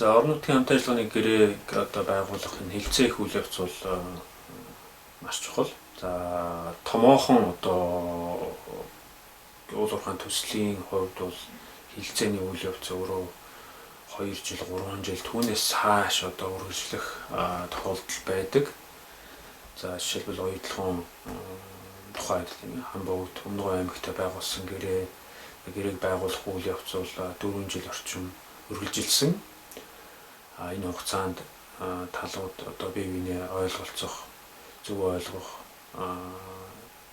За орон нутгийн хамт ажиллагааны гэрээг одоо байгуулах энэ хилцээ их үйл явц бол маш чухал. За томоохон одоо уул уурхайн төслийн хувьд бол хилцээний үйл явц өөрөө 2 жил 3 жил түүнээс цааш одоо үргэлжлэх тохиолдол байдаг. За жишээлбэл оюутлогын тухайд Хамбогд Өмнөг аймагт байгуулсан гэрээг байгуулах үйл явц бол 4 жил орчим үргэлжилсэн. Энэ хугацаанд талууд одоо бие биенээ ойлголцох, зөв ойлгох,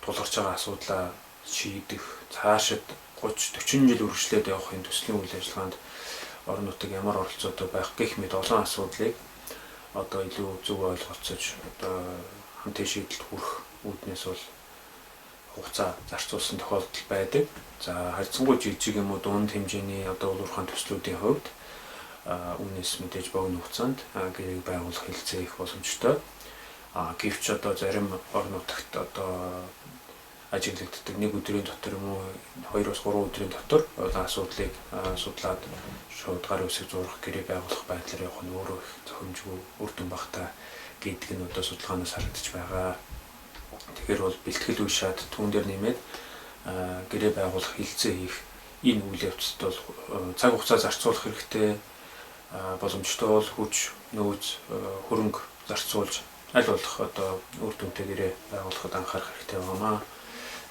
тулгарч байгаа асуудлаа шийдэх, цаашид 30-40 жил үргэлжлээд явах энэ төслийн үйл ажиллагаанд орон нутаг ямар оролцоотой байх гэх мэт олон асуудлыг одоо илүү зөв ойлголцож одоо хамтын шийдэлд хүрэх үүднээс бол хугацаа зарцуулсан тохиолдол байдаг. За харьцангуй жижиг юм уу дунд хэмжээний одоо уул уурхайн төслүүдийн хувьд үүнээс мэдээж богино хугацаанд гэрээг байгуулах хилцээ их боломжтой. Гэвч одоо зарим орон нутагт одоо ажиглагддаг нэг өдрийн дотор юм уу 2-3 өдрийн дотор асуудлыг судлаад шууд гар үсэг зурах гэрээ байгуулах байдлаар явах нь өөрөө их зохимжгүй үр дүн багтаа гэдэг нь одоо судалгаанаас харагдаж байгаа. Тэгэхээр бол бэлтгэл үе шат түүн дээр нэмээд гэрээ байгуулах хилцээ хийх энэ үйл явцад бол цаг хугацаа зарцуулах хэрэгтэй, боломжтой бол хүч, нөөц, хөрөнгө зарцуулж аль болох одоо үр дүнтэй гэрээ байгуулахад анхаарах хэрэгтэй байна.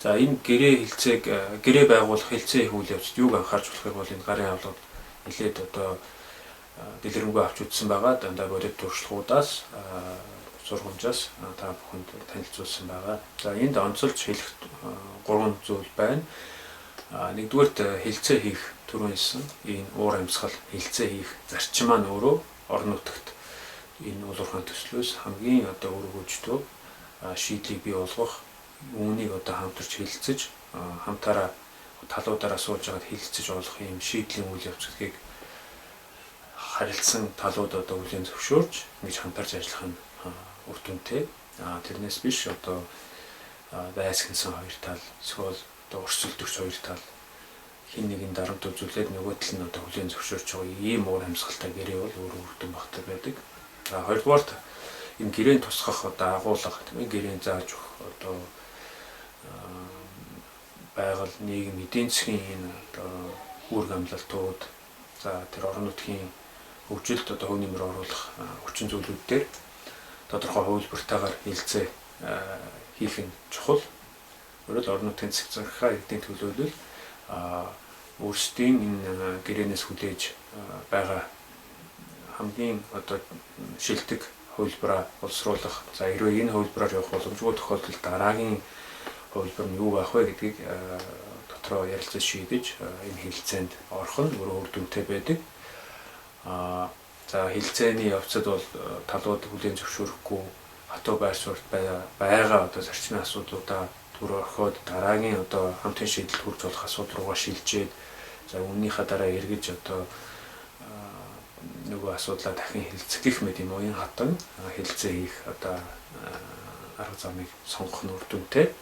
За энэ гэрээ байгуулах хилцээ их үйл явцад юуг анхаарч болохыг бол энэ гарын авлага нэлээд одоо дэлгэрэнгүй авч үзсэн байгаа. Дандаа бодит туршлагуудаас сургамжаас та бүхэнд танилцуулсан байгаа. За энд онцолж хэлэх 3 зүйл байна. Нэгдүгээрт хилцээ хийх түрүүн хэлсэн энэ уур амьсгал хилцээ хийх зарчим маань өөрөө орон нутагт энэ уул уурхайн төслөөс хамгийн одоо өргөжтэй шийдлийг бий болгох, үүнийг одоо хамтарч хэлэлцэж хамтаараа талуудаараа сууж байгаад хэлэлцэж олох юм шийдлийн үйл явцыг харилцсан талууд одоо үлийн зөвшөөрж ингэж хамтарч ажиллах нь үр дүнтэй. Тэрнээс биш одоо байсгинсан хоёр тал, эсвэл одоо өрсөлдөгч хоёр тал хин нэгэн дарамт үзүүлээд нөгөө тал нь одоо үлийн зөвшөөрч байгаа ийм уур амьсгалтай гэрээ бол өөрөө үр дүн багтаа байдаг. Хоёрдугаарт энэ гэрээний тусгах одоо агуулга тийм ээ гэрээний зааж өгөх одоо байгаль нийгэм эдийн засгийн энэ одоо үүрэг амлалтууд за тэр орон нутгийн хөгжилд одоо хөв нэмэр оруулах хүчин зүйлүүд дээр тодорхой хувилбартаагаар хилцээ хийх нь чухал. Өөрөөр орон нутгийн засаг захиргаа эдийн төлөөлөл өөрсдийн энэ гэрээнээс хүлээж байгаа хамгийн одоо шилдэг хувилбараа боловсруулах. За хэрвээ энэ хувилбараар явах боломжгүй тохиолдолд дараагийн хувилбар нь юу байх вэ гэдгийг дотроо ярилцаж шийдэж энэ хилцээнд орох нь өөрөө үр дүнтэй байдаг. За хилцээний явцад бол талууд хүлээн зөвшөөрөхгүй хатуу байр суурьд байгаа одоо зарчмын асуудлуудаа түр орхиод дараагийн одоо хамтын шийдэлд хүрч болох асуудал руугаа шилжээд за үүнийхээ дараа эргэж одоо нөгөө асуудлаа дахин хэлцэх гэх мэт юм уу энэ хатан хэлцээ хийх одоо арга замыг сонгох нь үр дүнтэй.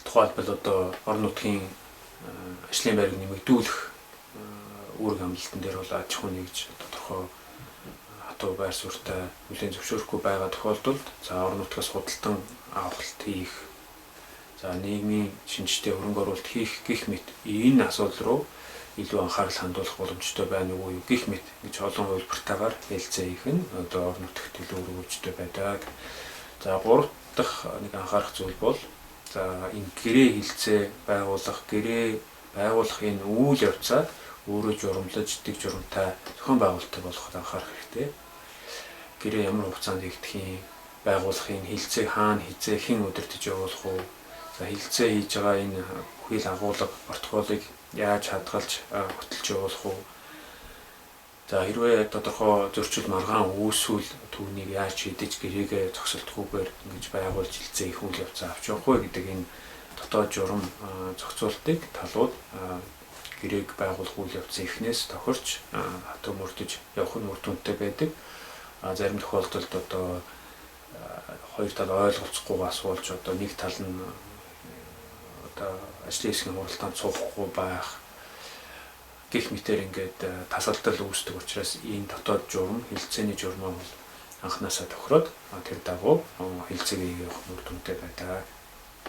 Тухайлбал одоо орон нутгийн ажлын байрыг нэмэгдүүлэх үүрэг амлалтан дээр бол аж ахуй нэгж тодорхой хатуу байр суурьтай хүлээн зөвшөөрөхгүй байгаа тохиолдолд за орон нутгаас худалдан авалт хийх, за нийгмийн шинжтэй хөрөнгө оруулалт хийх гэх мэт энэ асуудал руу илүү анхаарал хандуулах боломжтой байна уу гэх мэт гэж олон хувилбартаагаар хэлцээ хийх нь одоо орон нутагт илүү өргөжтэй байдаг. За гурав дахь нэг анхаарах зүйл бол за энэ гэрээ хилцээ байгуулах энэ үйл явцаа өөрөө журамлаж дэг журамтай зохион байгуулалттай болоход анхаарах хэрэгтэй. Гэрээ ямар хугацаанд хийгдэхин, байгуулахын хилцээг хаана хизээ хэн удирдах явуулах уу? За хилцээ хийж байгаа энэ бүхэл агуулга протоколыг яаж хадгалж хөтлж явуулах уу? За хэрвээ тодорхой зөрчил маргаан үүсвэл түүнийг яаж шийдэж гэрээгээ зогсолтгүйгээр ингэж байгуулж хилцээ их үйл явцаа авч явах вэ гэдэг энэ дотоод журам зохицуултыг талууд гэрээг байгуулах үйл явцын эхнээс тохирч хатуу мөрдөж явах нь үр дүнтэй байдаг. Зарим тохиолдолд одоо хоёр тал ойлголцохгүйгээс болж одоо нэг тал нь одоо ажлын хэсгийн хуралдаанд суухгүй байх. гэх мэтээр ингээд тасалдал үүсдэг учраас энэ дотоод журам, хилцээний журмаа бол анханасаа тохироод тэр дагуу хилцээгээ хийх үр дүнтэй байдаг